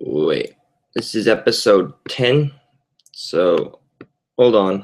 Wait, this is episode 10, so hold on.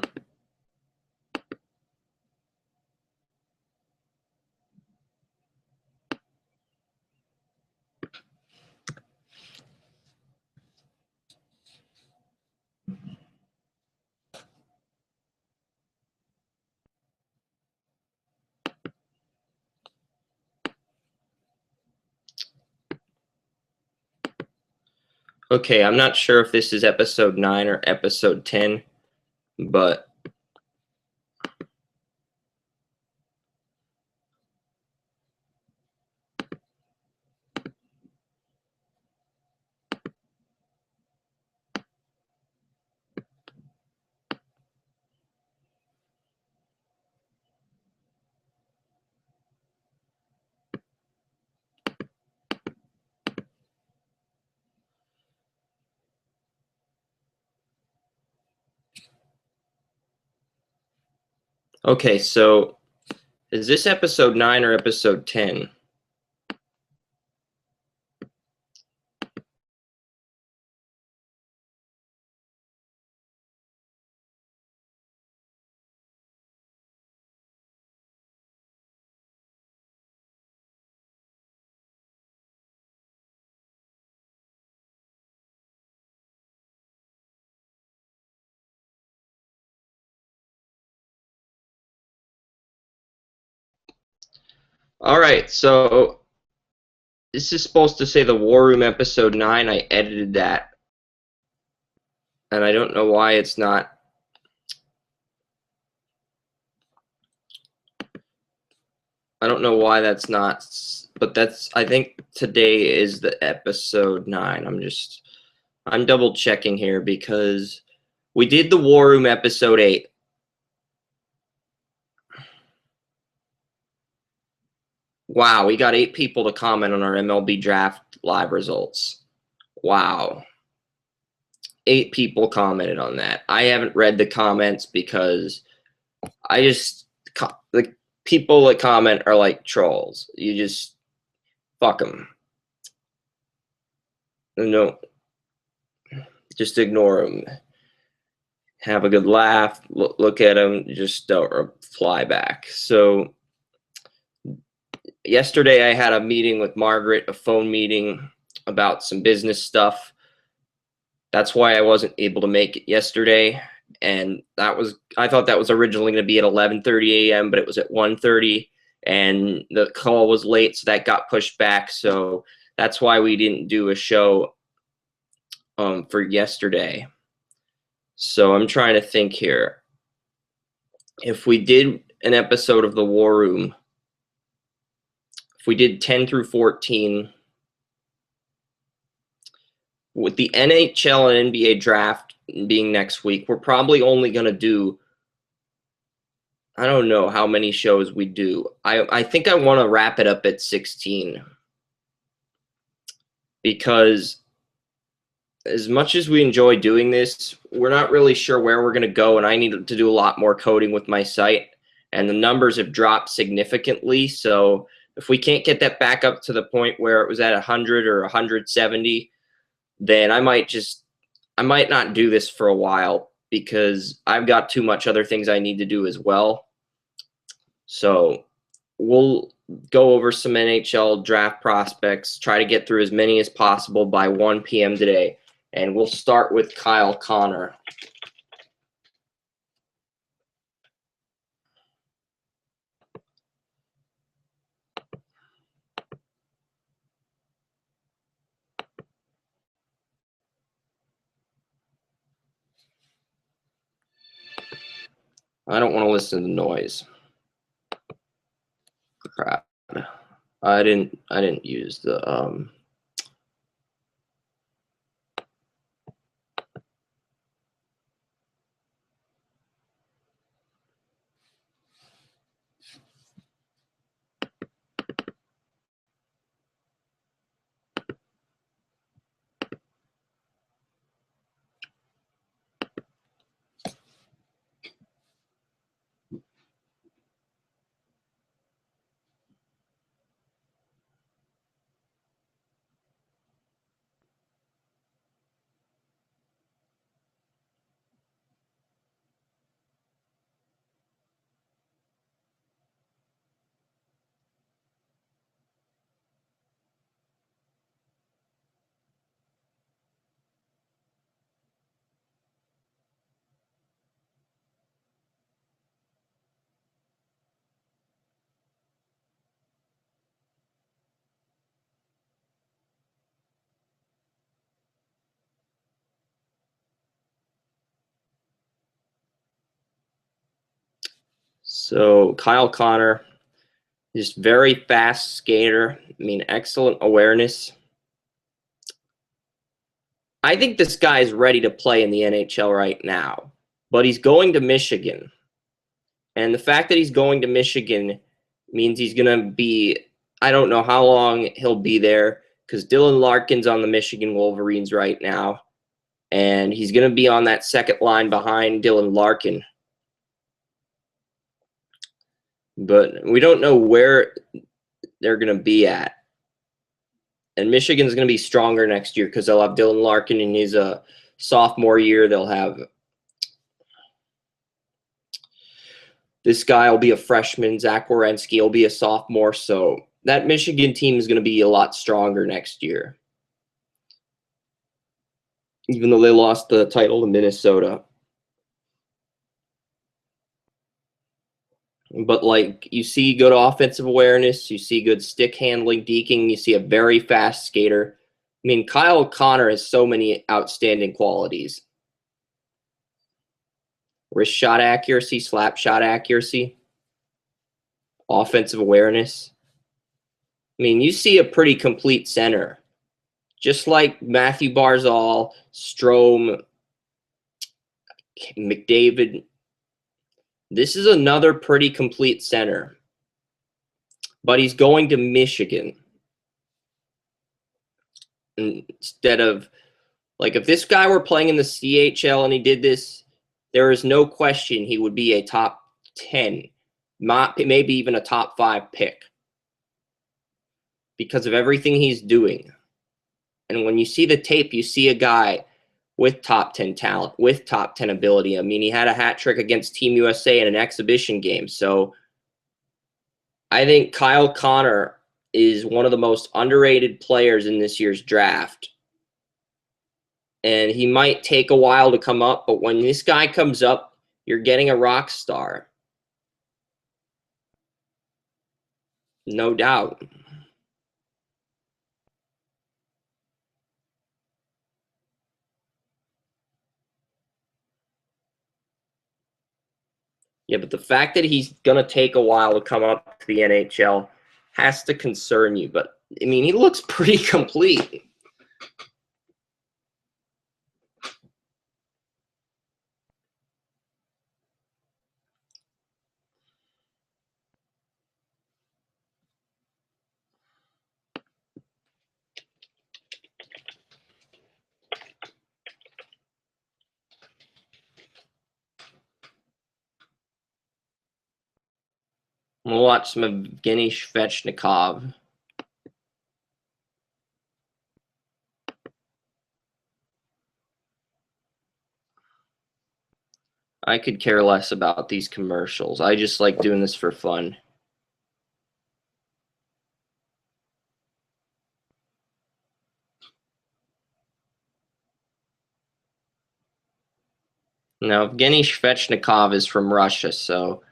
Okay, I'm not sure if this is episode 9 or episode 10, but okay, so is this episode 9 or episode 10? All right, so this is supposed to say the War Room episode 9. I edited that, and I don't know why it's not. I don't know why that's not, but that's, I think today is the episode 9. I'm double checking here because we did the War Room episode 8. Wow, we got 8 people to comment on our MLB Draft live results. Wow. 8 people commented on that. I haven't read the comments because the people that comment are like trolls. You just fuck them. No, just ignore them. Have a good laugh. Look at them. Just don't fly back. So yesterday I had a meeting with Margaret, a phone meeting about some business stuff. That's why I wasn't able to make it yesterday. And I thought that was originally going to be at 11:30 a.m., but it was at 1:30, and the call was late, so that got pushed back. So that's why we didn't do a show for yesterday. So I'm trying to think here. If we did an episode of the War Room, if we did 10 through 14, with the NHL and NBA draft being next week, we're probably only going to do, I don't know how many shows we do. I think I want to wrap it up at 16 because as much as we enjoy doing this, we're not really sure where we're going to go, and I need to do a lot more coding with my site, and the numbers have dropped significantly. So if we can't get that back up to the point where it was at 100 or 170, then I might not do this for a while because I've got too much other things I need to do as well. So we'll go over some NHL draft prospects, try to get through as many as possible by 1 p.m. today. And we'll start with Kyle Connor. I don't want to listen to the noise. Crap. I didn't use the So Kyle Connor, just very fast skater. I mean, excellent awareness. I think this guy is ready to play in the NHL right now, but he's going to Michigan. And the fact that he's going to Michigan means he's going to be, I don't know how long he'll be there, because Dylan Larkin's on the Michigan Wolverines right now. And he's going to be on that second line behind Dylan Larkin. But we don't know where they're going to be at. And Michigan's going to be stronger next year because they'll have Dylan Larkin in his sophomore year. They'll have this guy will be a freshman. Zach Werenski will be a sophomore. So that Michigan team is going to be a lot stronger next year, even though they lost the title to Minnesota. But like you see good offensive awareness, you see good stick handling, deking, you see a very fast skater. I mean, Kyle Connor has so many outstanding qualities. Wrist shot accuracy, slap shot accuracy, offensive awareness. I mean, you see a pretty complete center. Just like Matthew Barzal, Strome, McDavid. This is another pretty complete center. But he's going to Michigan. Instead of, like, if this guy were playing in the CHL and he did this, there is no question he would be a top 10, maybe even a top 5 pick because of everything he's doing. And when you see the tape, you see a guy with top 10 talent, with top 10 ability. I mean, he had a hat trick against Team USA in an exhibition game. So I think Kyle Connor is one of the most underrated players in this year's draft. And he might take a while to come up, but when this guy comes up, you're getting a rock star. No doubt. Yeah, but the fact that he's going to take a while to come up to the NHL has to concern you. But, I mean, he looks pretty complete. We'll watch some of Evgeny Svechnikov. I could care less about these commercials. I just like doing this for fun. Now, Evgeny Svechnikov is from Russia, so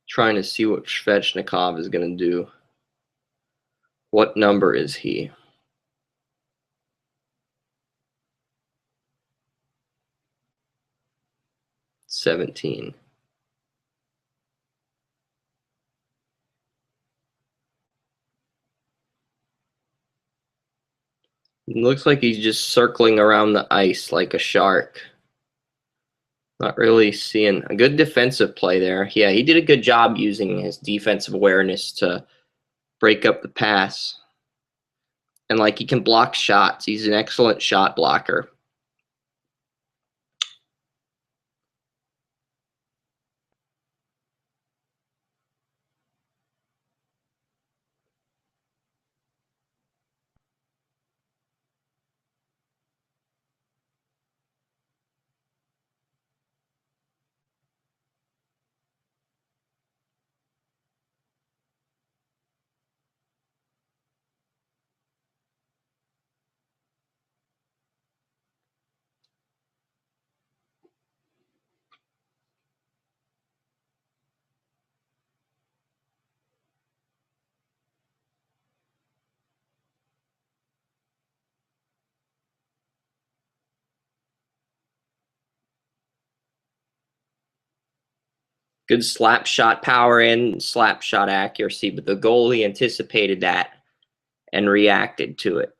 trying to see what Svechnikov is going to do. What number is he? $17. It looks like he's just circling around the ice like a shark. Not really seeing a good defensive play there. Yeah, he did a good job using his defensive awareness to break up the pass. And like, he can block shots. He's an excellent shot blocker. Good slap shot power and slap shot accuracy, but the goalie anticipated that and reacted to it.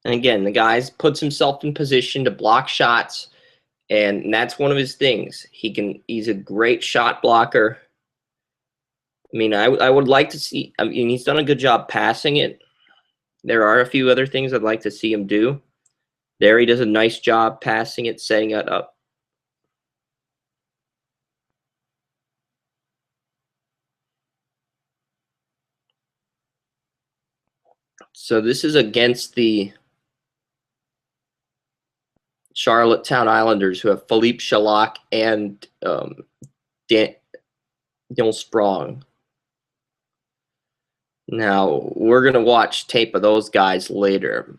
And again, the guy puts himself in position to block shots, and that's one of his things. He's a great shot blocker. I mean, I would like to see. I mean, he's done a good job passing it. There are a few other things I'd like to see him do. There, he does a nice job passing it, setting it up. So this is against the Charlottetown Islanders, who have Philippe Chalak and Daniel Sprong. Now, we're going to watch tape of those guys later.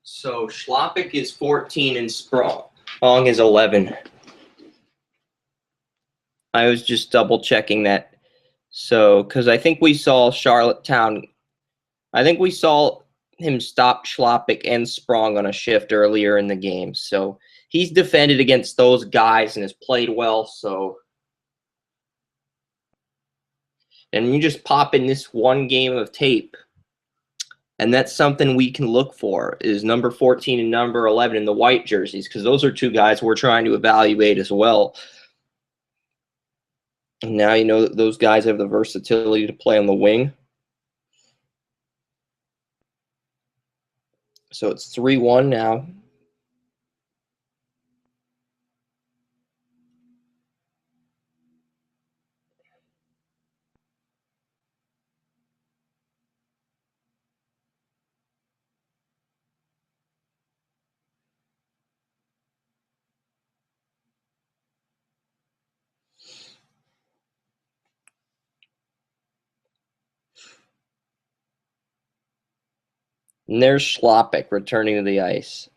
So Schlappick is 14 and Sprong is 11. I was just double checking that. So, because I think we saw Charlottetown, I think we saw him stop Schlappick and Sprong on a shift earlier in the game. So he's defended against those guys and has played well. So, and you just pop in this one game of tape, and that's something we can look for is number 14 and number 11 in the white jerseys, because those are two guys we're trying to evaluate as well. And now you know that those guys have the versatility to play on the wing. So it's 3-1 now. And there's Schlappick returning to the ice.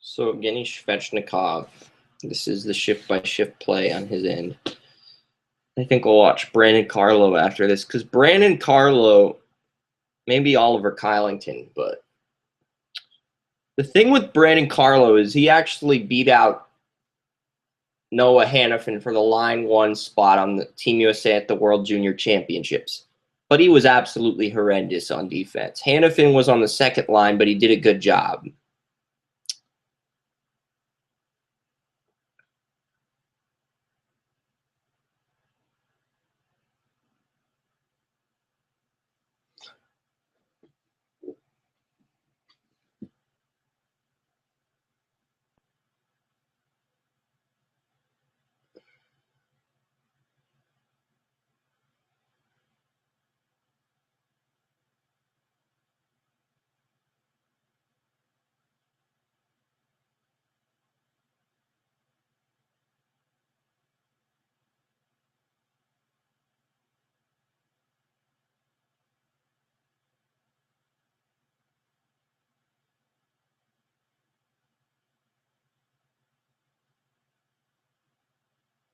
So Evgeny Svechnikov, this is the shift-by-shift play on his end. I think we'll watch Brandon Carlo after this, because Brandon Carlo, maybe Oliver Kylington, but the thing with Brandon Carlo is he actually beat out Noah Hannafin for the line one spot on the Team USA at the World Junior Championships. But he was absolutely horrendous on defense. Hannafin was on the second line, but he did a good job.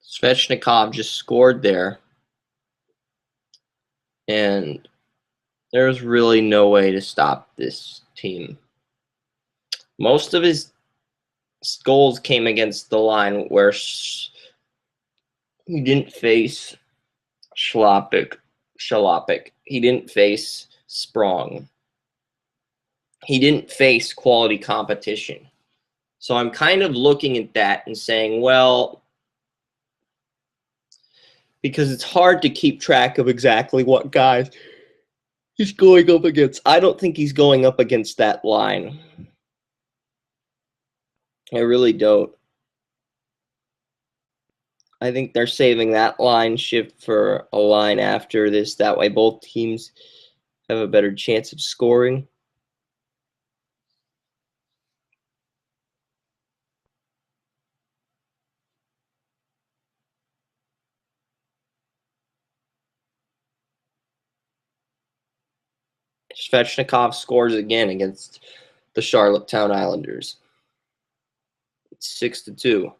Svechnikov just scored there. And there's really no way to stop this team. Most of his goals came against the line where he didn't face Shalopik. He didn't face Sprong. He didn't face quality competition. So I'm kind of looking at that and saying, well, because it's hard to keep track of exactly what guys he's going up against. I don't think he's going up against that line. I really don't. I think they're saving that line shift for a line after this. That way both teams have a better chance of scoring. Svechnikov scores again against the Charlottetown Islanders. It's 6-2.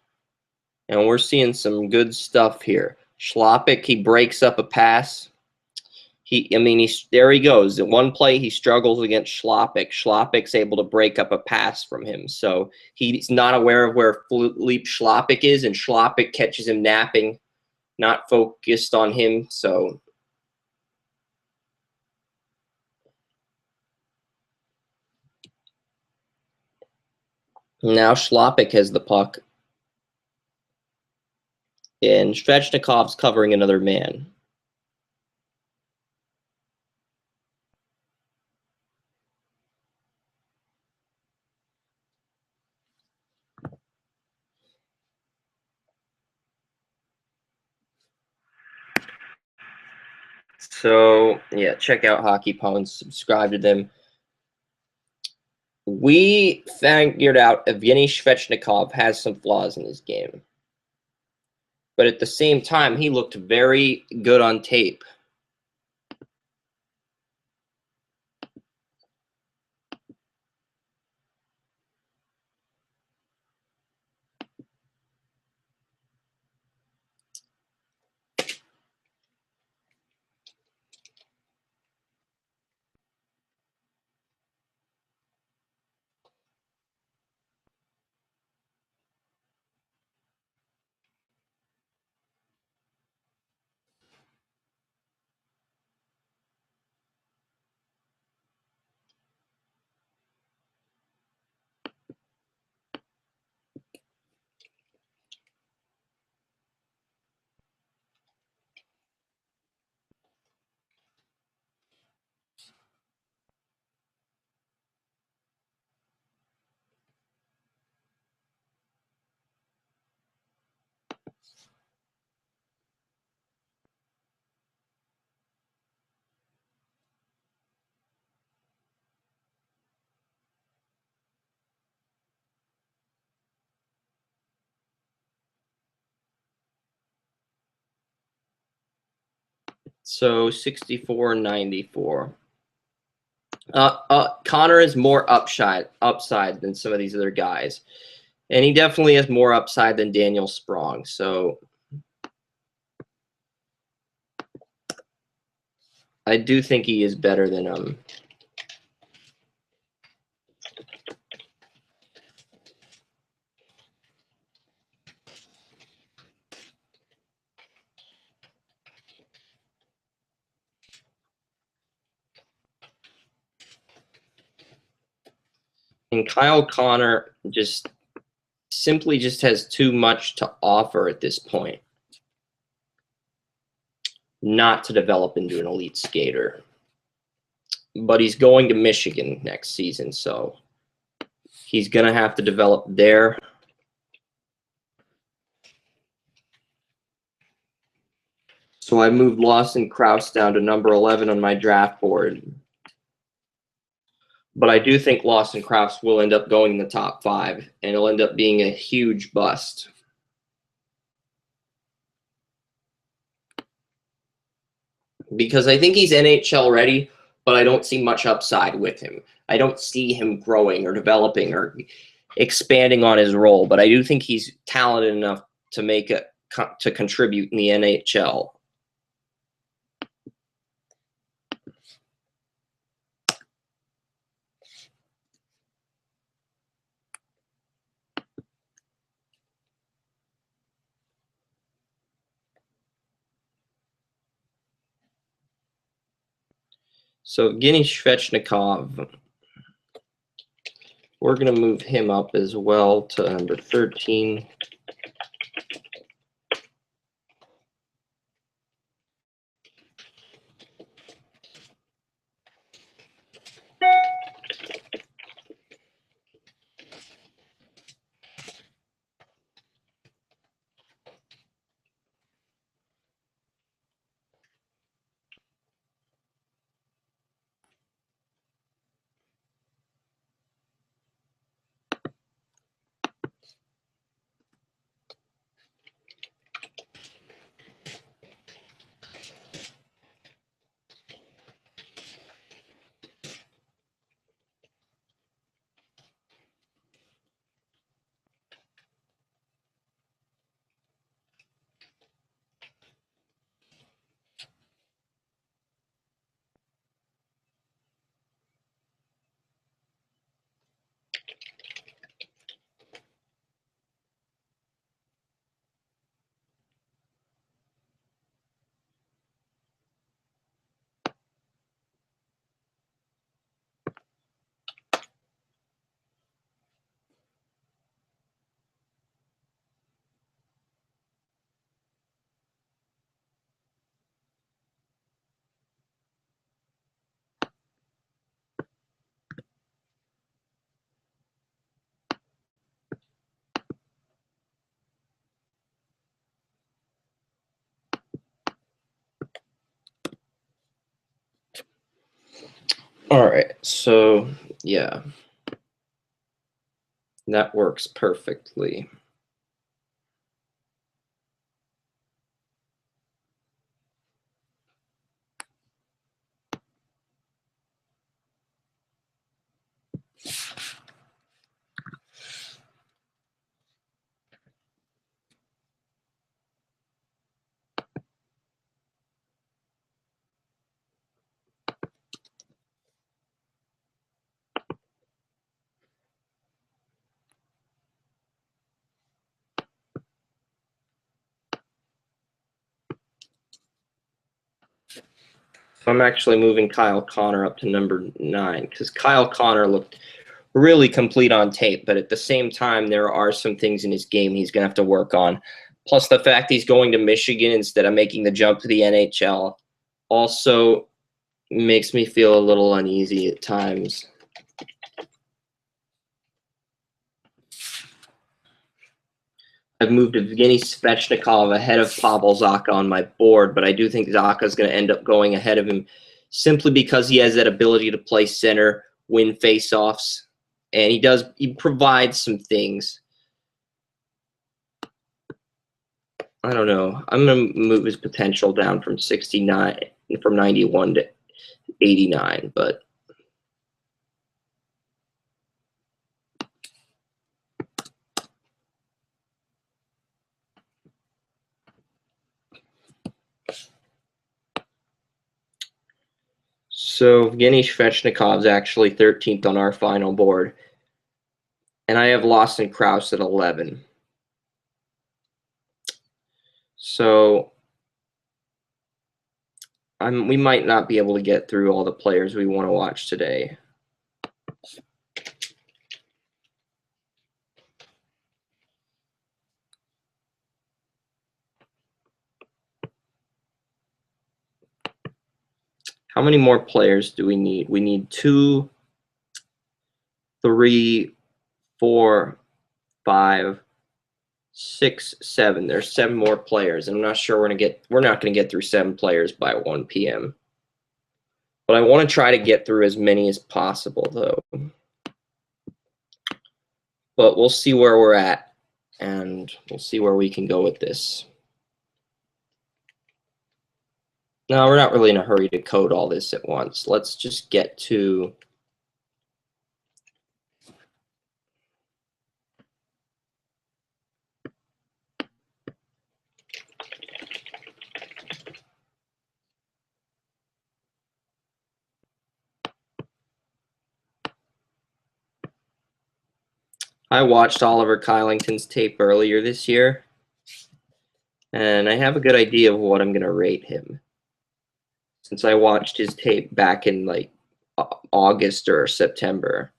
And we're seeing some good stuff here. Schlopik, he breaks up a pass. There he goes. In one play, he struggles against Schlopik. Schlopik's able to break up a pass from him. So he's not aware of where Philippe Schlopik is, and Schlopik catches him napping, not focused on him. So now Schlopik has the puck. And Svechnikov's covering another man. So, yeah, check out Hockey Pwned, subscribe to them. We figured out Evgeny Svechnikov has some flaws in his game. But at the same time, he looked very good on tape. So 64-94. Connor is more upside than some of these other guys. And he definitely has more upside than Daniel Sprong. So I do think he is better than him. And Kyle Connor simply has too much to offer at this point, not to develop into an elite skater. But he's going to Michigan next season, so he's going to have to develop there. So I moved Lawson Krause down to number 11 on my draft board. But I do think Lawson Krause will end up going in the top 5, and he'll end up being a huge bust. Because I think he's NHL ready, but I don't see much upside with him. I don't see him growing or developing or expanding on his role, but I do think he's talented enough to make to contribute in the NHL. So Evgeny Svechnikov, we're going to move him up as well to number 13. All right, so yeah, that works perfectly. So I'm actually moving Kyle Connor up to number 9 because Kyle Connor looked really complete on tape, but at the same time, there are some things in his game he's going to have to work on. Plus, the fact he's going to Michigan instead of making the jump to the NHL also makes me feel a little uneasy at times. I've moved Evgeny Svechnikov ahead of Pavel Zacha on my board, but I do think Zacha is going to end up going ahead of him simply because he has that ability to play center, win faceoffs, and he provides some things. I don't know. I'm going to move his potential down from 91 to 89, but so Evgeny Svechnikov's actually 13th on our final board, and I have Lawson Krause at 11. So we might not be able to get through all the players we want to watch today. How many more players do we need? We need 2, 3, 4, 5, 6, 7. There's 7 more players. I'm not sure we're not going to get through 7 players by 1 p.m. But I want to try to get through as many as possible, though. But we'll see where we're at, and we'll see where we can go with this. No, we're not really in a hurry to code all this at once. Let's just get to I watched Oliver Kylington's tape earlier this year, and I have a good idea of what I'm going to rate him. Since I watched his tape back in like August or September.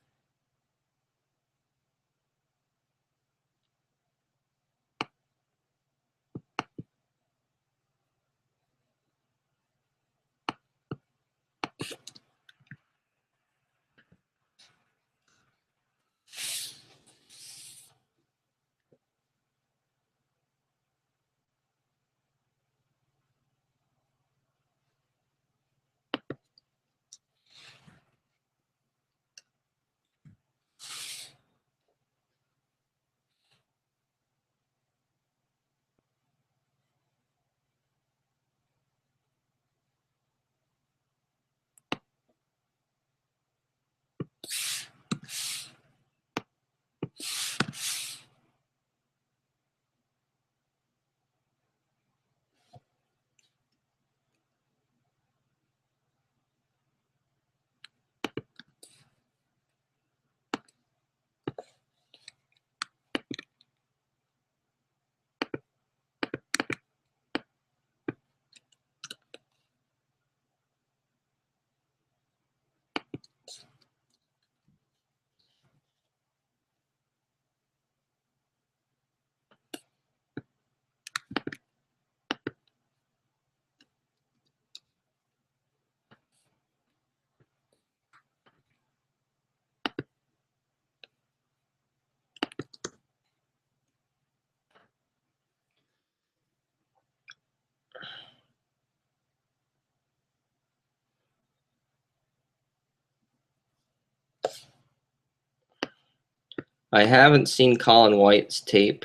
I haven't seen Colin White's tape,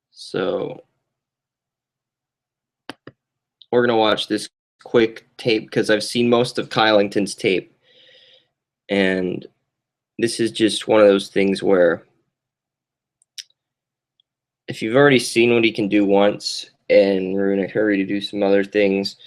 so we're going to watch this quick tape because I've seen most of Kylington's tape, and this is just one of those things where if you've already seen what he can do once and we're in a hurry to do some other things,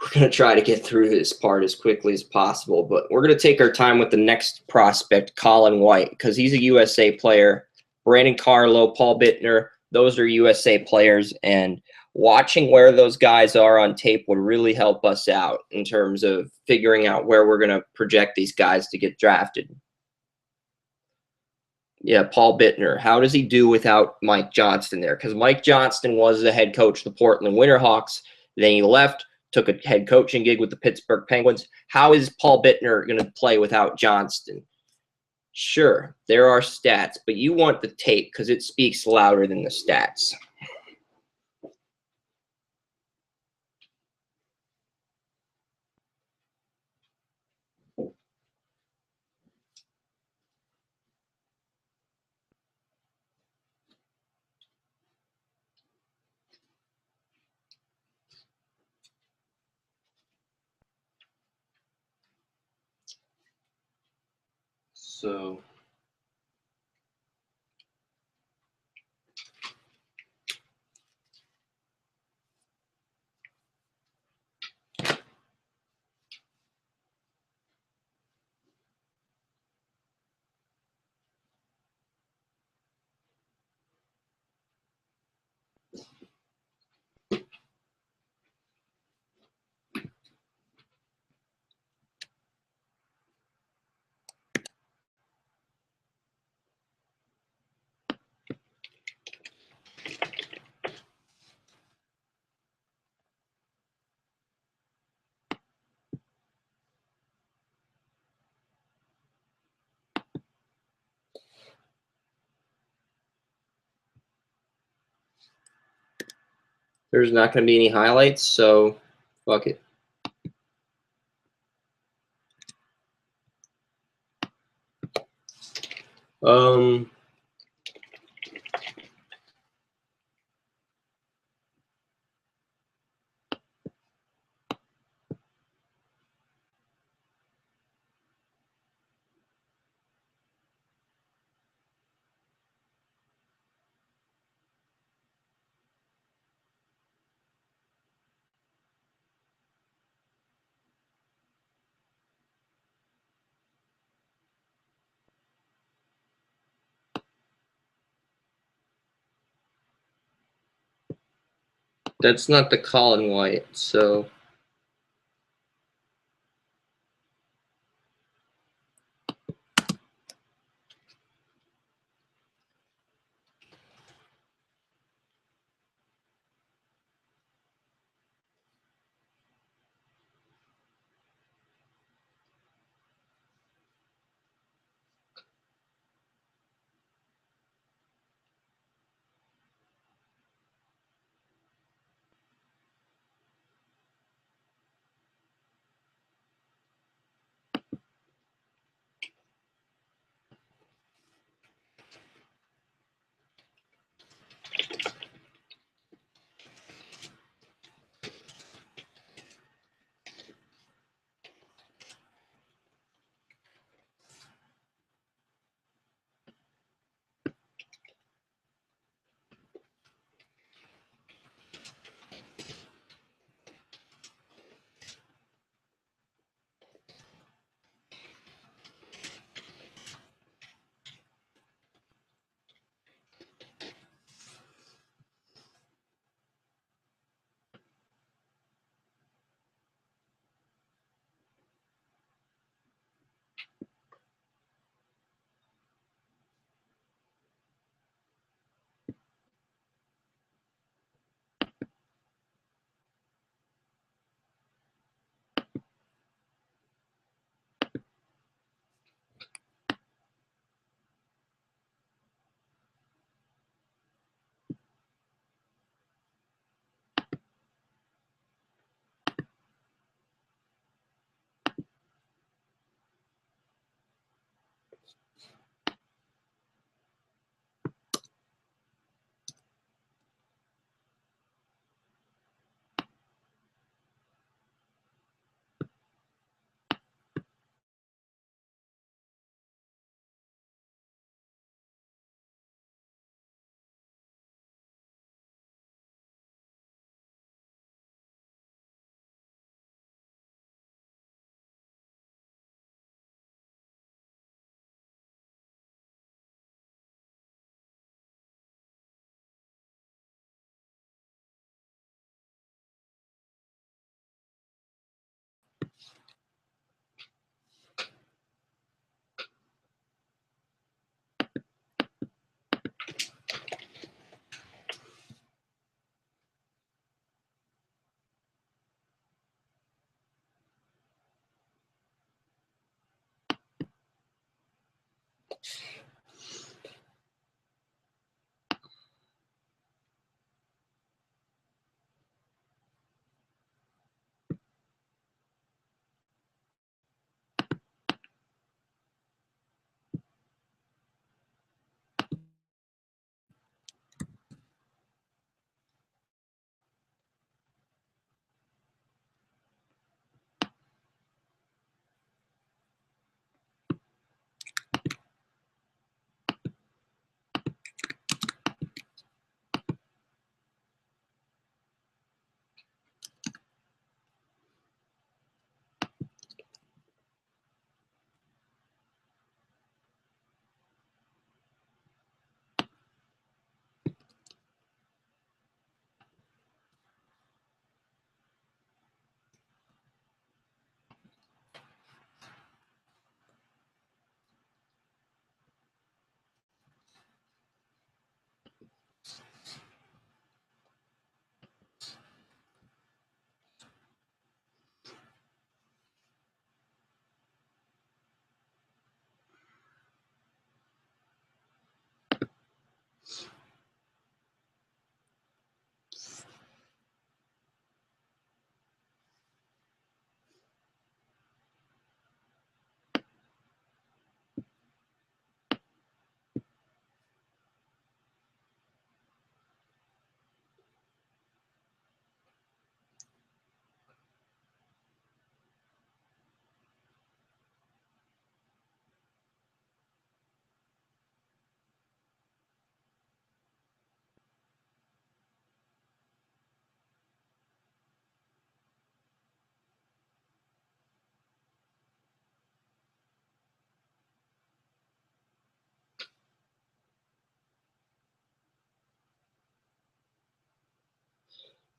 we're going to try to get through this part as quickly as possible. But we're going to take our time with the next prospect, Colin White, because he's a USA player. Brandon Carlo, Paul Bittner, those are USA players. And watching where those guys are on tape would really help us out in terms of figuring out where we're going to project these guys to get drafted. Yeah, Paul Bittner. How does he do without Mike Johnston there? Because Mike Johnston was the head coach of the Portland Winterhawks. Then he left, took a head coaching gig with the Pittsburgh Penguins. How is Paul Bittner going to play without Johnston? Sure, there are stats, but you want the tape because it speaks louder than the stats. So there's not going to be any highlights, so fuck it. Um, That's not the Colin White, so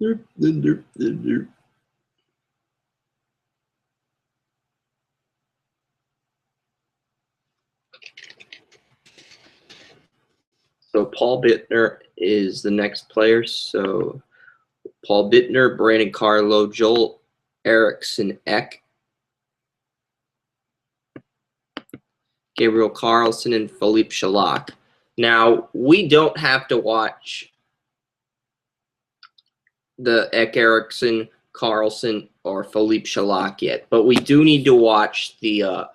So Paul Bittner is the next player. So Paul Bittner, Brandon Carlo, Joel Eriksson Ek, Gabriel Carlson, and Philippe Chalak. Now, we don't have to watch the Ek, Eriksson, Carlson, or Philippe Chalak yet, but we do need to watch the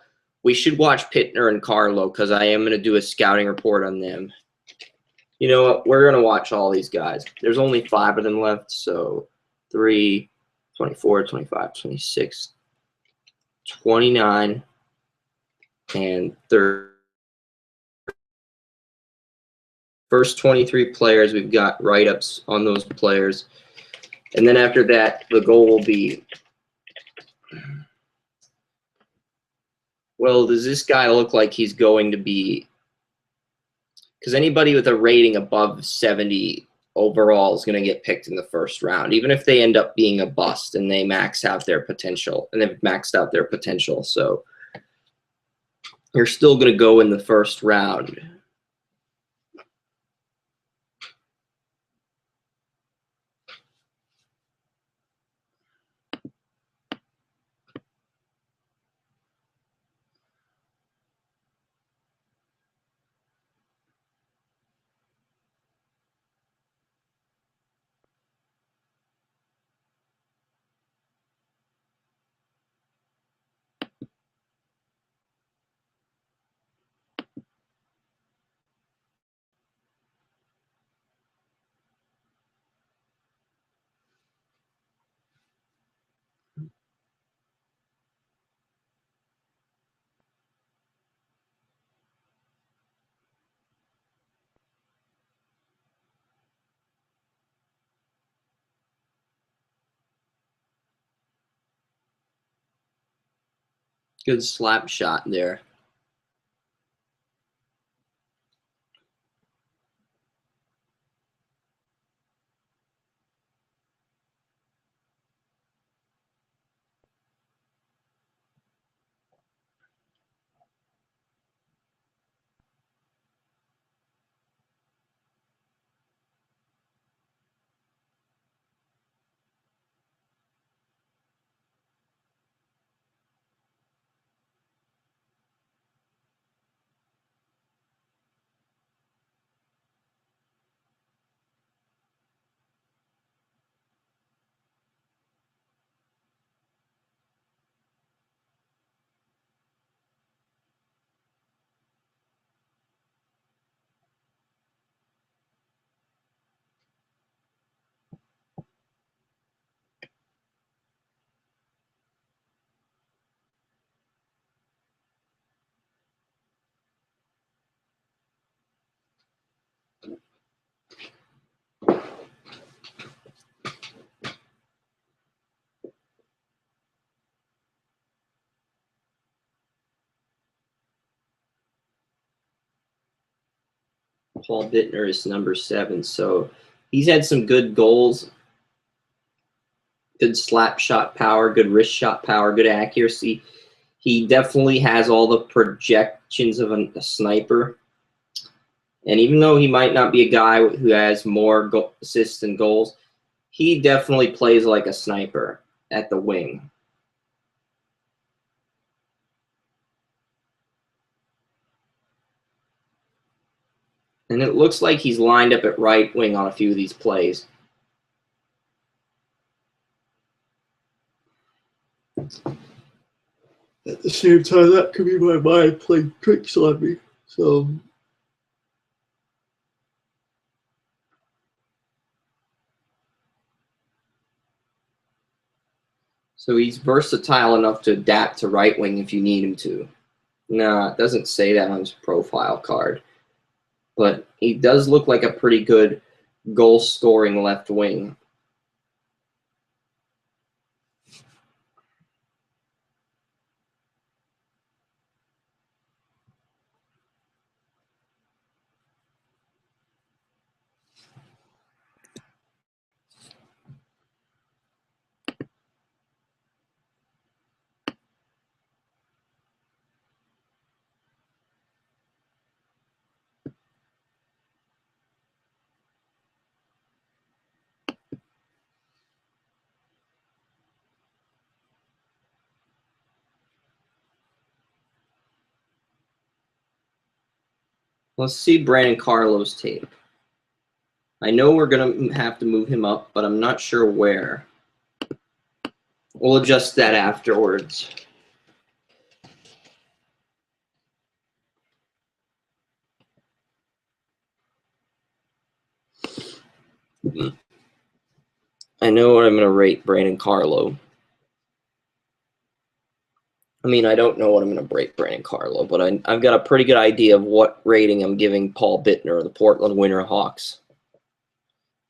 we should watch Bittner and Carlo because I am going to do a scouting report on them. You know what? We're going to watch all these guys. There's only 5 of them left, so 3, 24, 25, 26, 29, and 30. First 23 players, we've got write-ups on those players. And then after that, the goal will be, well, does this guy look like he's going to be, because anybody with a rating above 70 overall is going to get picked in the first round, even if they end up being a bust and they max out their potential, and they've maxed out their potential. So you're still going to go in the first round. Good slap shot there. Paul Bittner is number 7, so he's had some good goals, good slap shot power, good wrist shot power, good accuracy. He definitely has all the projections of a sniper. And even though he might not be a guy who has more assists and goals, he definitely plays like a sniper at the wing. And it looks like he's lined up at right wing on a few of these plays. At the same time, that could be my mind playing tricks on me. So he's versatile enough to adapt to right wing if you need him to. No, it doesn't say that on his profile card. But he does look like a pretty good goal-scoring left wing. Let's see Brandon Carlo's tape. I know we're going to have to move him up, but I'm not sure where. We'll adjust that afterwards. I know what I'm going to rate Brandon Carlo. I mean, I don't know what I'm going to rate Brandon Carlo, but I've got a pretty good idea of what rating I'm giving Paul Bittner, the Portland Winterhawks.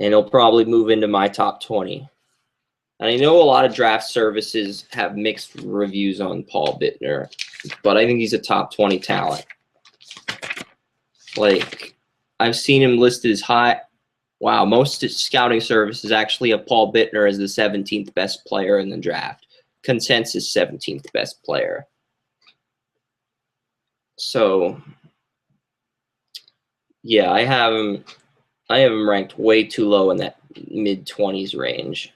And he'll probably move into my top 20. And I know a lot of draft services have mixed reviews on Paul Bittner, but I think he's a top 20 talent. Like, I've seen him listed as high. Wow, most scouting services actually have Paul Bittner as the 17th best player in the draft. Consensus 17th best player. So, yeah, I have him ranked way too low in that mid-20s range.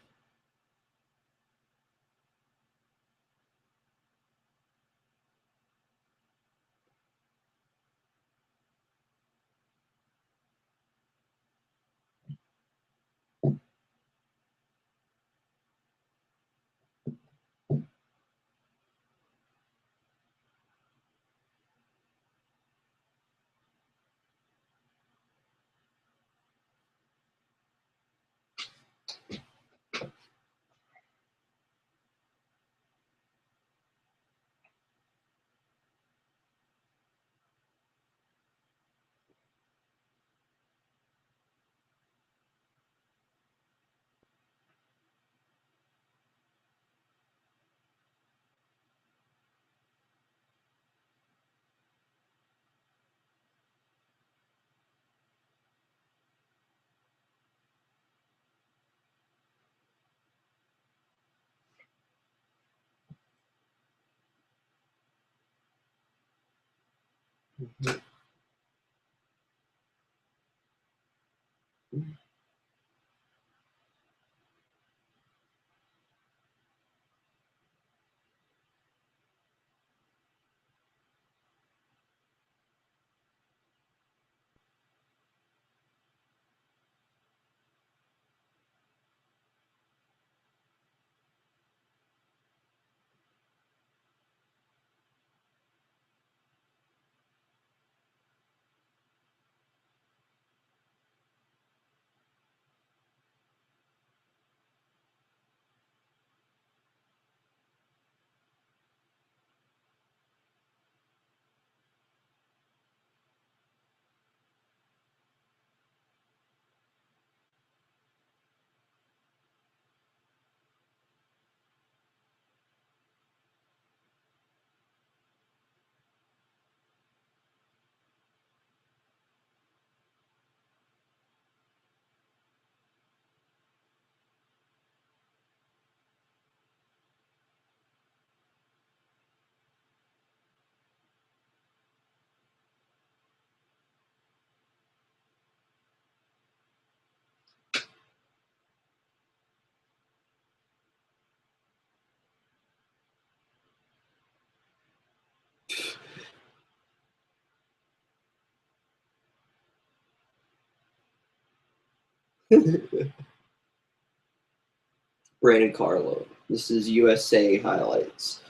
Brandon Carlo. This is USA highlights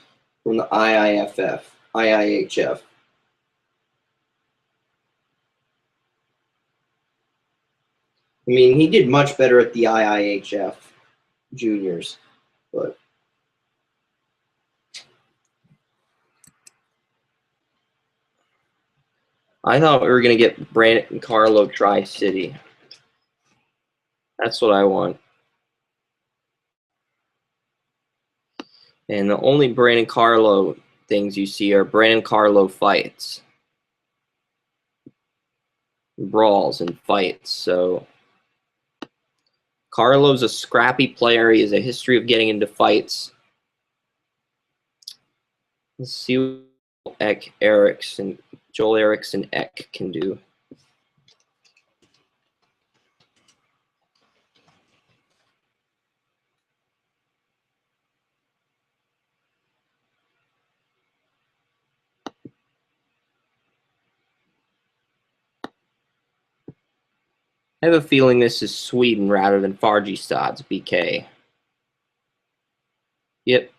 from the IIHF. I mean, he did much better at the IIHF juniors, but I thought we were going to get Brandon Carlo Tri-City. That's what I want. And the only Brandon Carlo things you see are Brandon Carlo fights, brawls, and fights. So Carlo's a scrappy player. He has a history of getting into fights. Let's see what Joel Eriksson Ek can do. I have a feeling this is Sweden rather than Farjestad's BK. Yep.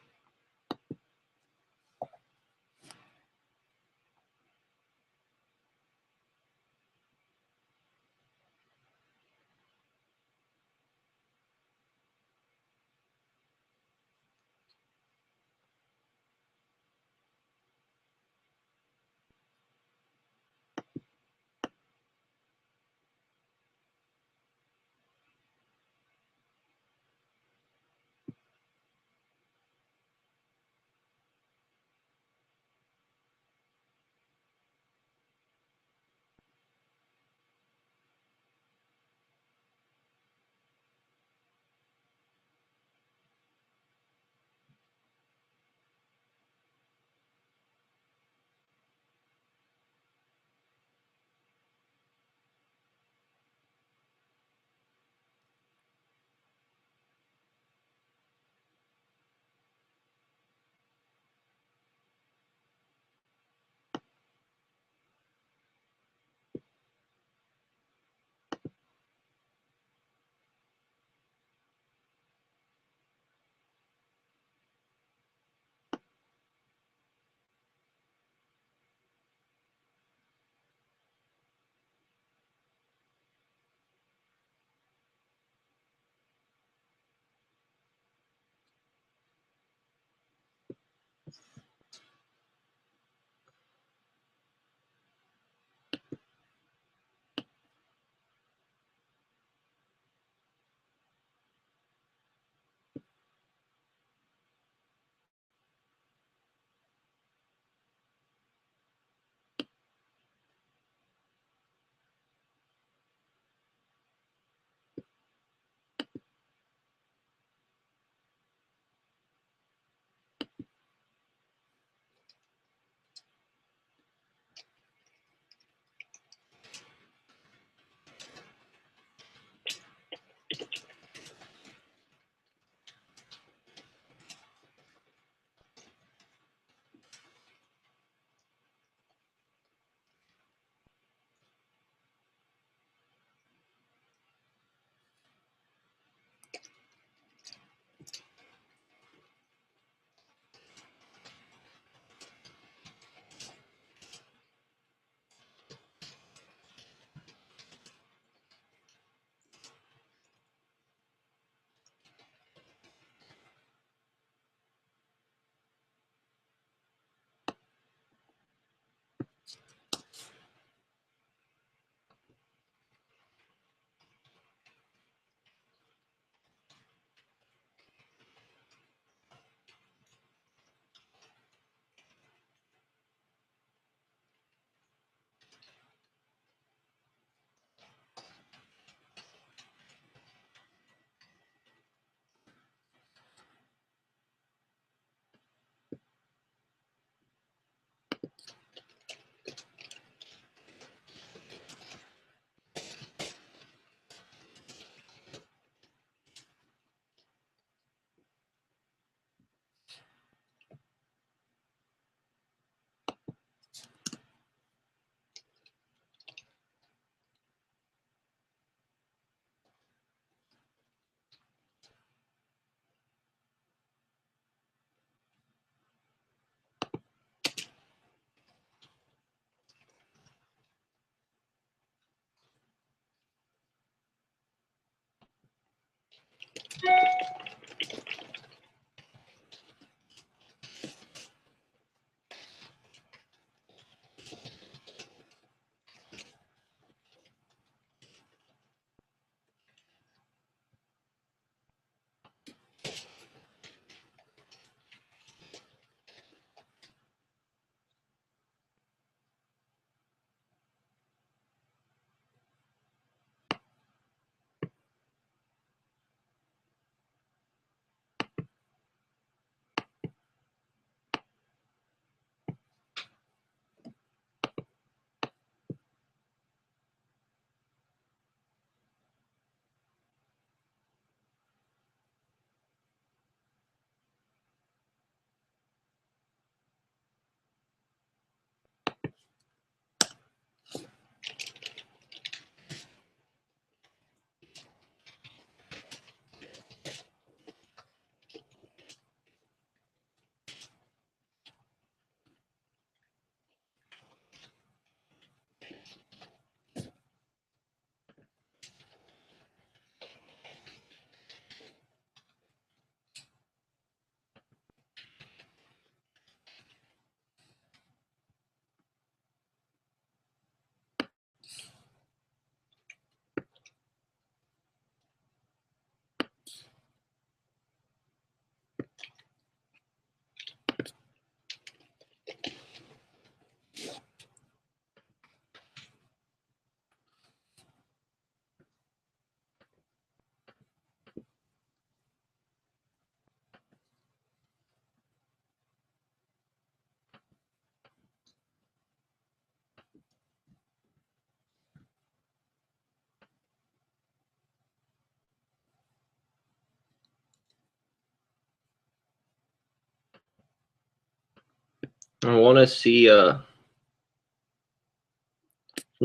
I want to see from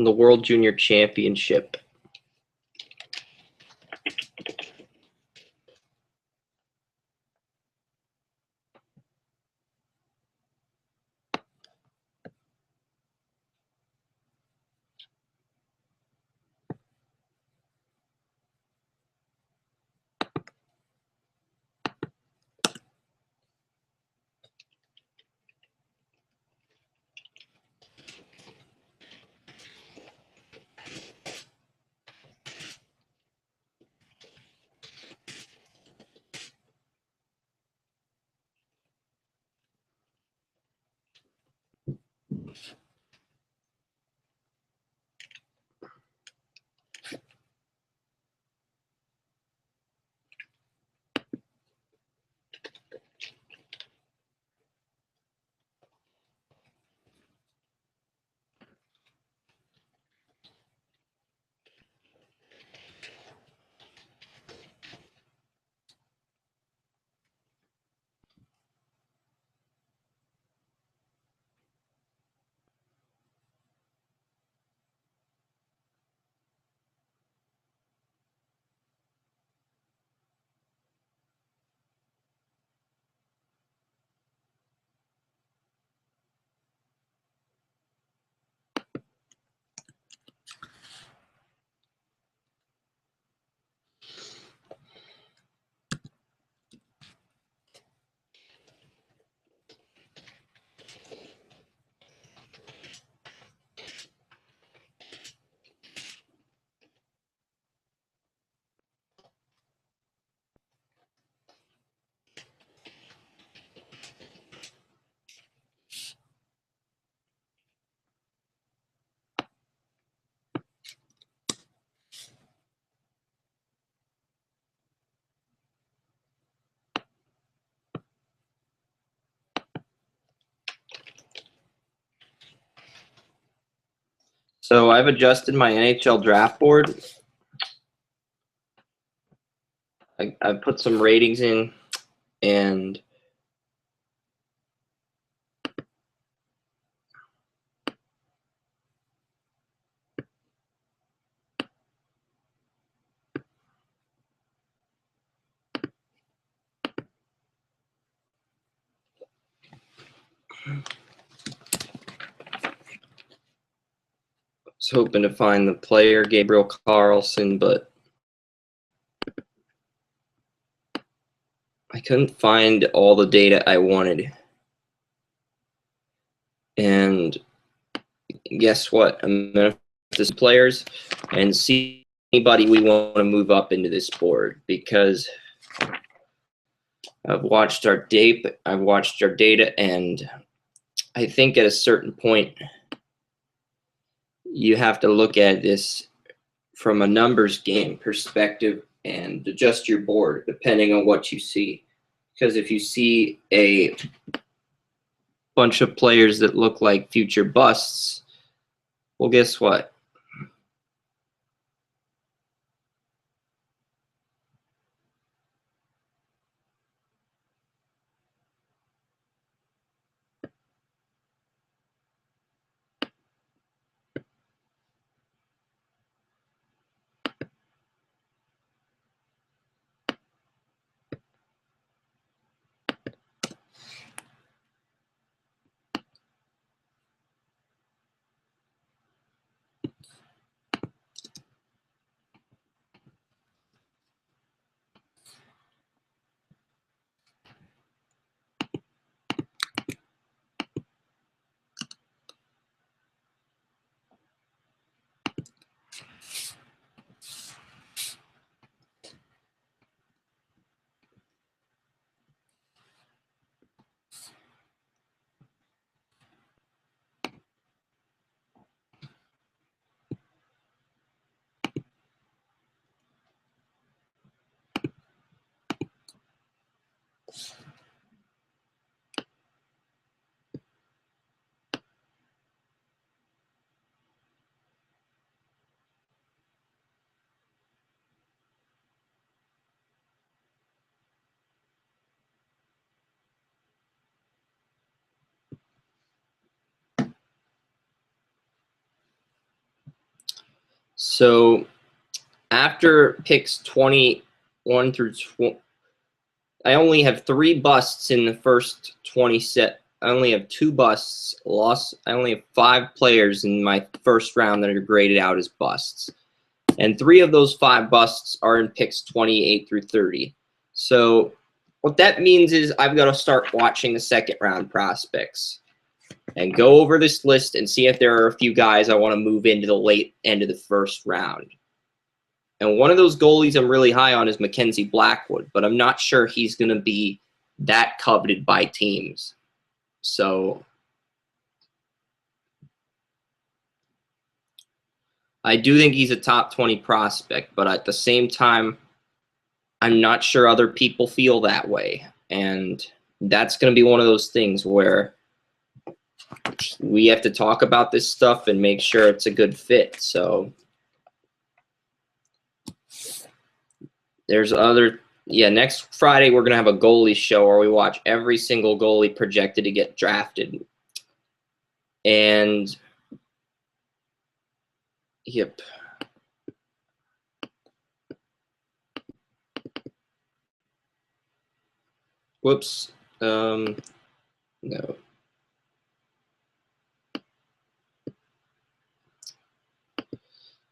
the World Junior Championship. So I've adjusted my NHL Draft Board. I put some ratings in, and was hoping to find the player, Gabriel Carlson, but I couldn't find all the data I wanted. And guess what? I'm going to players and see anybody we want to move up into this board, because I've watched our data, and I think at a certain point you have to look at this from a numbers game perspective and adjust your board depending on what you see. Because if you see a bunch of players that look like future busts, well, guess what? So after picks 21 through 20, I only have 3 busts in the first 20 set. I only have 2 busts. I only have 5 players in my first round that are graded out as busts. And 3 of those 5 busts are in picks 28 through 30. So what that means is I've got to start watching the second round prospects and go over this list and see if there are a few guys I want to move into the late end of the first round. And one of those goalies I'm really high on is Mackenzie Blackwood, but I'm not sure he's going to be that coveted by teams. So I do think he's a top 20 prospect, but at the same time, I'm not sure other people feel that way. And that's going to be one of those things where we have to talk about this stuff and make sure it's a good fit. So there's next Friday we're going to have a goalie show where we watch every single goalie projected to get drafted. And yep. Whoops. No.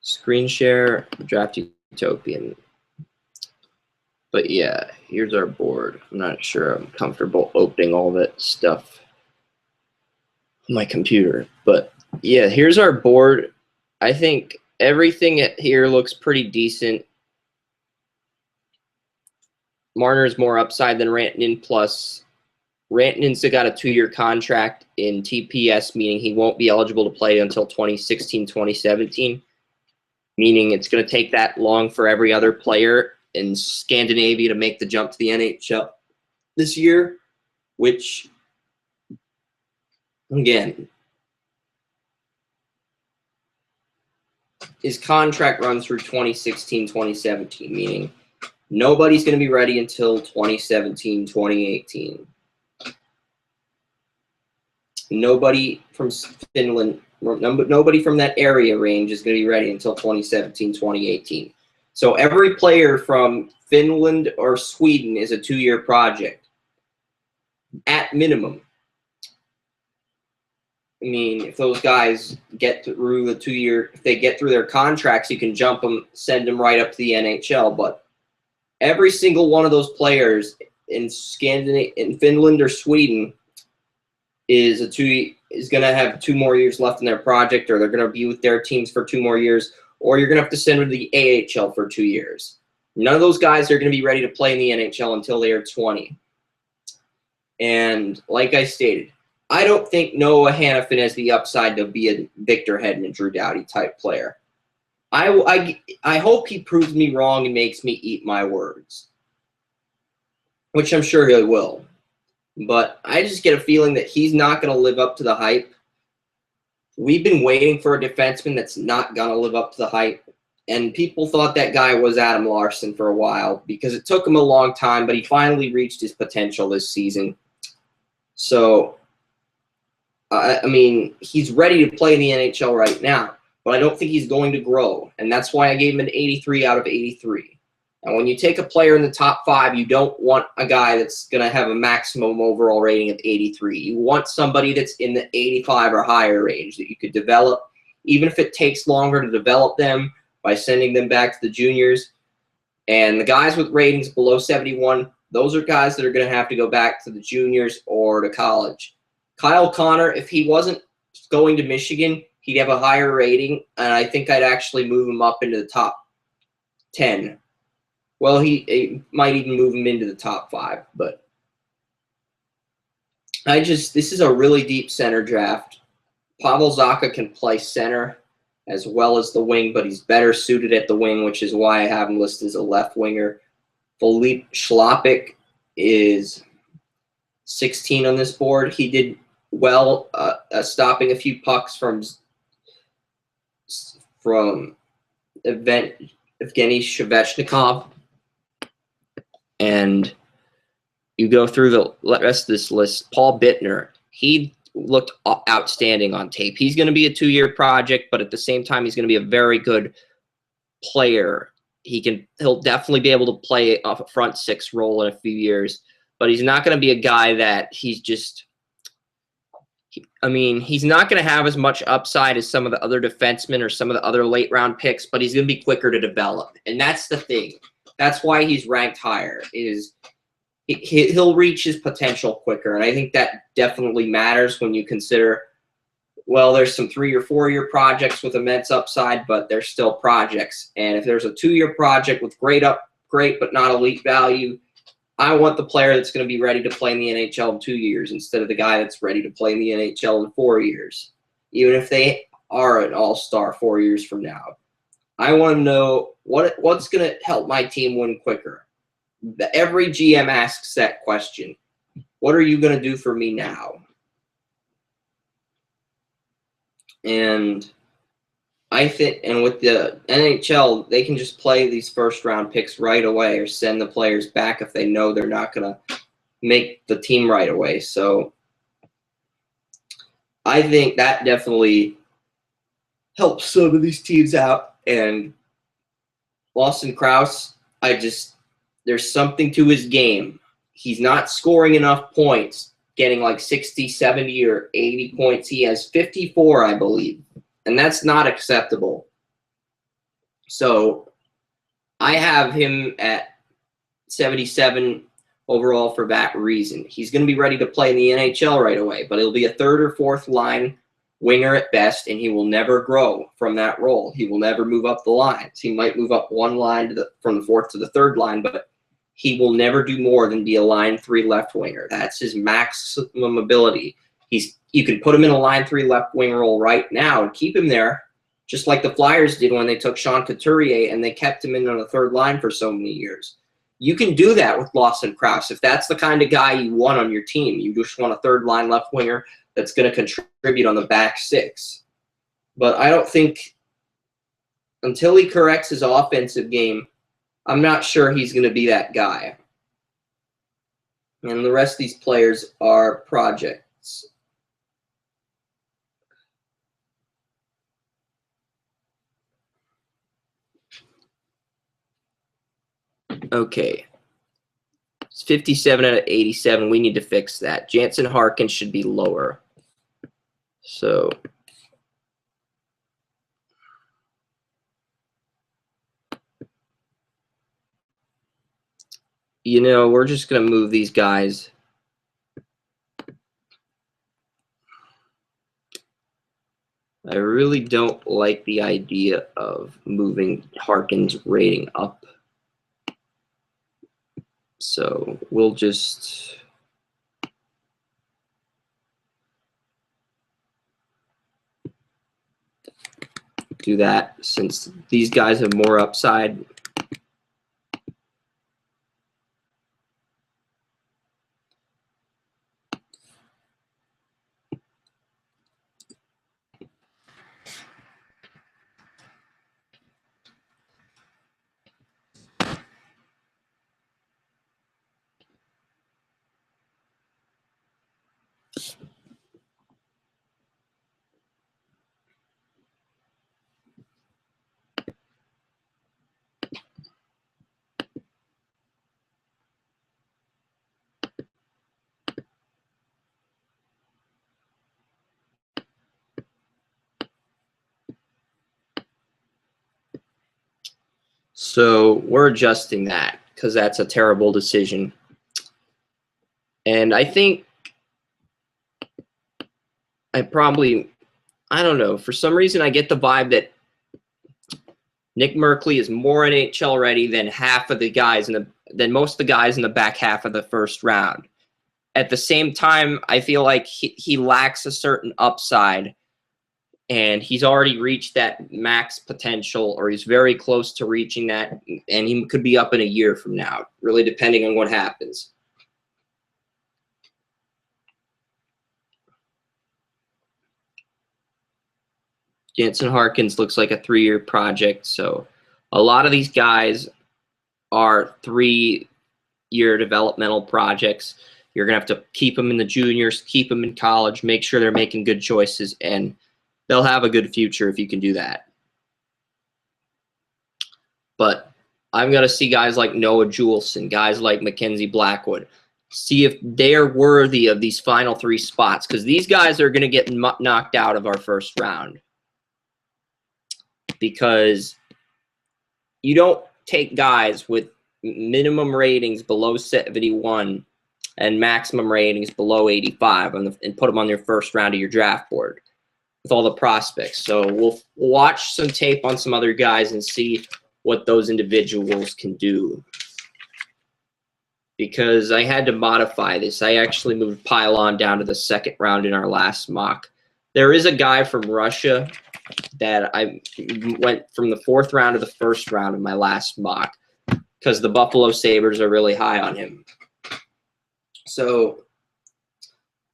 Screen share, Draft Utopian. But yeah, here's our board. I'm not sure I'm comfortable opening all that stuff on my computer. But yeah, here's our board. I think everything here looks pretty decent. Marner's more upside than Rantanen, plus Rantanen's got a 2-year contract in TPS, meaning he won't be eligible to play until 2016, 2017, meaning it's going to take that long for every other player in Scandinavia to make the jump to the NHL this year, which, again, his contract runs through 2016, 2017, meaning nobody's going to be ready until 2017, 2018. Nobody from Finland, nobody from that area range is going to be ready until 2017, 2018. So every player from Finland or Sweden is a 2-year project at minimum. I mean, if those guys get through the 2-year, if they get through their contracts, you can jump them, send them right up to the NHL. But every single one of those players in Finland or Sweden is going to have 2 more years left in their project, or they're going to be with their teams for 2 more years, or you're going to have to send them to the AHL for 2 years. None of those guys are going to be ready to play in the NHL until they are 20. And like I stated, I don't think Noah Hanifin has the upside to be a Victor Hedman, Drew Doughty type player. I hope he proves me wrong and makes me eat my words, which I'm sure he will. But I just get a feeling that he's not going to live up to the hype. We've been waiting for a defenseman that's not going to live up to the hype. And people thought that guy was Adam Larsson for a while because it took him a long time, but he finally reached his potential this season. So, I mean, he's ready to play in the NHL right now, but I don't think he's going to grow. And that's why I gave him an 83 out of 83. And when you take a player in the top 5, you don't want a guy that's going to have a maximum overall rating of 83. You want somebody that's in the 85 or higher range that you could develop, even if it takes longer to develop them by sending them back to the juniors. And the guys with ratings below 71, those are guys that are going to have to go back to the juniors or to college. Kyle Connor, if he wasn't going to Michigan, he'd have a higher rating, and I think I'd actually move him up into the top 10. Well, he might even move him into the top 5, but this is a really deep center draft. Pavel Zacha can play center as well as the wing, but he's better suited at the wing, which is why I have him listed as a left winger. Filip Schlapik is 16 on this board. He did well stopping a few pucks from Evgeny Shevchnikov. And you go through the rest of this list. Paul Bittner, he looked outstanding on tape. He's going to be a 2-year project, but at the same time, he's going to be a very good player. He'll definitely be able to play a front six role in a few years, but he's not going to be a guy that he's not going to have as much upside as some of the other defensemen or some of the other late round picks, but he's going to be quicker to develop. And that's the thing. That's why he's ranked higher, is he'll reach his potential quicker. And I think that definitely matters when you consider, well, there's some 3 or 4 year projects with immense upside, but they're still projects. And if there's a 2-year project with great but not elite value, I want the player that's going to be ready to play in the NHL in 2 years instead of the guy that's ready to play in the NHL in 4 years, even if they are an all-star 4 years from now. I want to know what's going to help my team win quicker. Every GM asks that question. What are you going to do for me now? And I think, and with the NHL, they can just play these first-round picks right away or send the players back if they know they're not going to make the team right away. So I think that definitely helps some of these teams out. And Lawson Krause, there's something to his game. He's not scoring enough points, getting like 60, 70, or 80 points. He has 54, I believe. And that's not acceptable. So I have him at 77 overall for that reason. He's going to be ready to play in the NHL right away, but he'll be a 3rd or 4th line winger at best, and he will never grow from that role. He will never move up the lines. He might move up one line from the 4th to the 3rd line, but he will never do more than be a line 3 left winger. That's his maximum ability. You can put him in a line 3 left wing role right now and keep him there, just like the Flyers did when they took Sean Couturier and they kept him in on the 3rd line for so many years. You can do that with Lawson Krause. If that's the kind of guy you want on your team, you just want a 3rd line left winger that's going to contribute on the back 6. But I don't think, until he corrects his offensive game, I'm not sure he's going to be that guy. And the rest of these players are projects. Okay. It's 57 out of 87. We need to fix that. Jansen Harkins should be lower. So we're just going to move these guys. I really don't like the idea of moving Harkins' rating up. So we'll just do that since these guys have more upside. So we're adjusting that because that's a terrible decision. And I think I don't know, for some reason I get the vibe that Nick Merkley is more NHL ready than than most of the guys in the back half of the 1st round. At the same time, I feel like he lacks a certain upside, and he's already reached that max potential, or he's very close to reaching that, and he could be up in a year from now, really depending on what happens. Jansen Harkins looks like a 3-year project, so a lot of these guys are 3-year developmental projects. You're going to have to keep them in the juniors, keep them in college, make sure they're making good choices, and they'll have a good future if you can do that. But I'm going to see guys like Noah Juleson, guys like Mackenzie Blackwood, see if they're worthy of these final 3 spots, because these guys are going to get knocked out of our first round. Because you don't take guys with minimum ratings below 71 and maximum ratings below 85 and put them on your first round of your draft board with all the prospects. So we'll watch some tape on some other guys and see what those individuals can do. Because I had to modify this. I actually moved Pylon down to the 2nd round in our last mock. There is a guy from Russia that I went from the 4th round to the 1st round of my last mock because the Buffalo Sabres are really high on him. So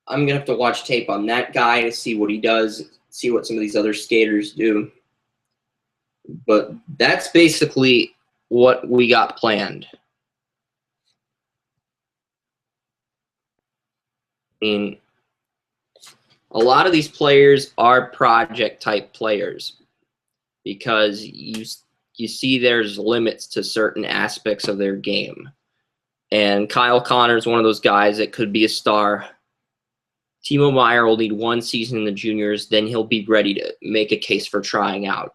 I'm going to have to watch tape on that guy to see what he does, see what some of these other skaters do. But that's basically what we got planned. I mean, a lot of these players are project-type players because you see there's limits to certain aspects of their game. And Kyle Connor is one of those guys that could be a star. Timo Meier will need 1 season in the juniors, then he'll be ready to make a case for trying out.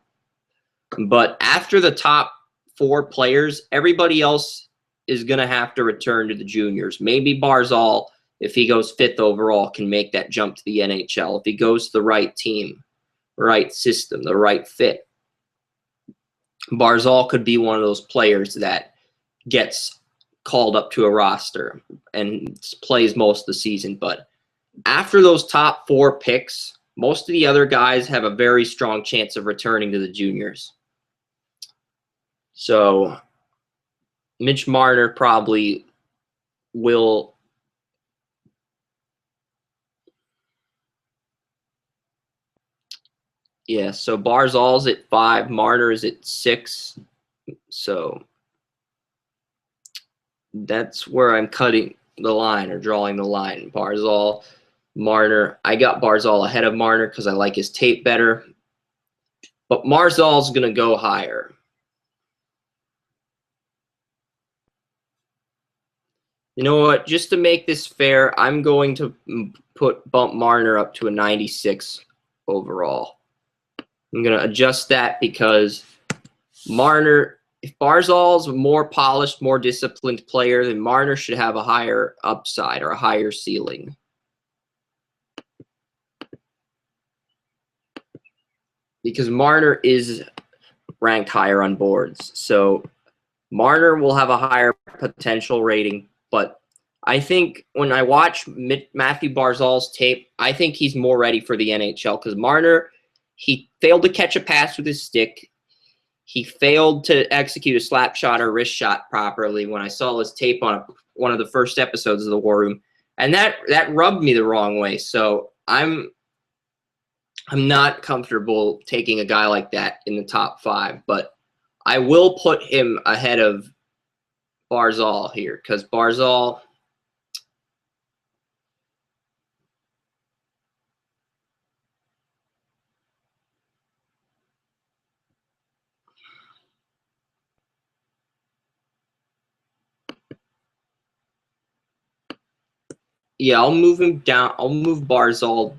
But after the top 4 players, everybody else is going to have to return to the juniors. Maybe Barzal, if he goes 5th overall, can make that jump to the NHL. If he goes to the right team, right system, the right fit. Barzal could be one of those players that gets called up to a roster and plays most of the season. But after those top 4 picks, most of the other guys have a very strong chance of returning to the juniors. So Mitch Marner probably will. Yeah, so Barzal's at 5, Marner is at 6. So that's where I'm cutting the line or drawing the line. Barzal, Marner. I got Barzal ahead of Marner because I like his tape better. But Barzal's going to go higher. You know what? Just to make this fair, I'm going to bump Marner up to a 96 overall. I'm going to adjust that because Marner, if Barzal's a more polished, more disciplined player, then Marner should have a higher upside or a higher ceiling. Because Marner is ranked higher on boards. So Marner will have a higher potential rating, but I think when I watch Matthew Barzal's tape, I think he's more ready for the NHL because Marner, he failed to catch a pass with his stick. He failed to execute a slap shot or wrist shot properly when I saw his tape on one of the first episodes of the War Room. And that rubbed me the wrong way. So I'm not comfortable taking a guy like that in the top 5, but I will put him ahead of Barzal here because Barzal, yeah, I'll move him down. I'll move Barzal.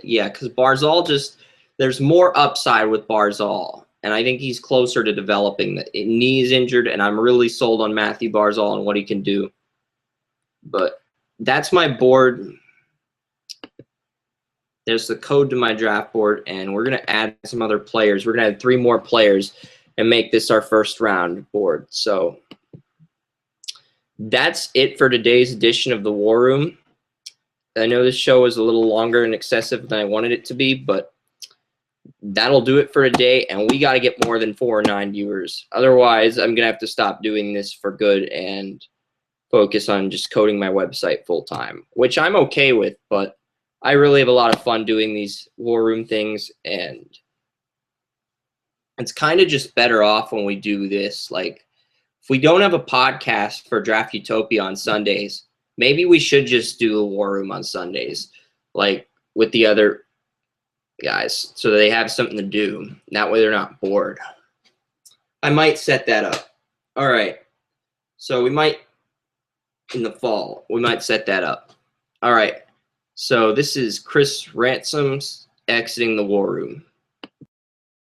Yeah, because Barzal there's more upside with Barzal. And I think he's closer to developing. The knee is injured, and I'm really sold on Matthew Barzal and what he can do. But that's my board. There's the code to my draft board, and we're going to add some other players. We're going to add 3 more players and make this our first round board. So that's it for today's edition of the War Room. I know this show is a little longer and excessive than I wanted it to be, but that'll do it for today, and we got to get more than 4 or 9 viewers. Otherwise, I'm going to have to stop doing this for good and focus on just coding my website full-time, which I'm okay with, but I really have a lot of fun doing these War Room things, and it's kind of just better off when we do this. Like, if we don't have a podcast for Draft Utopia on Sundays, maybe we should just do a War Room on Sundays, like with the other guys, so they have something to do. That way they're not bored. I might set that up. All right. So we might, in the fall, we might set that up. All right. So this is Chris Ransom's exiting the war room.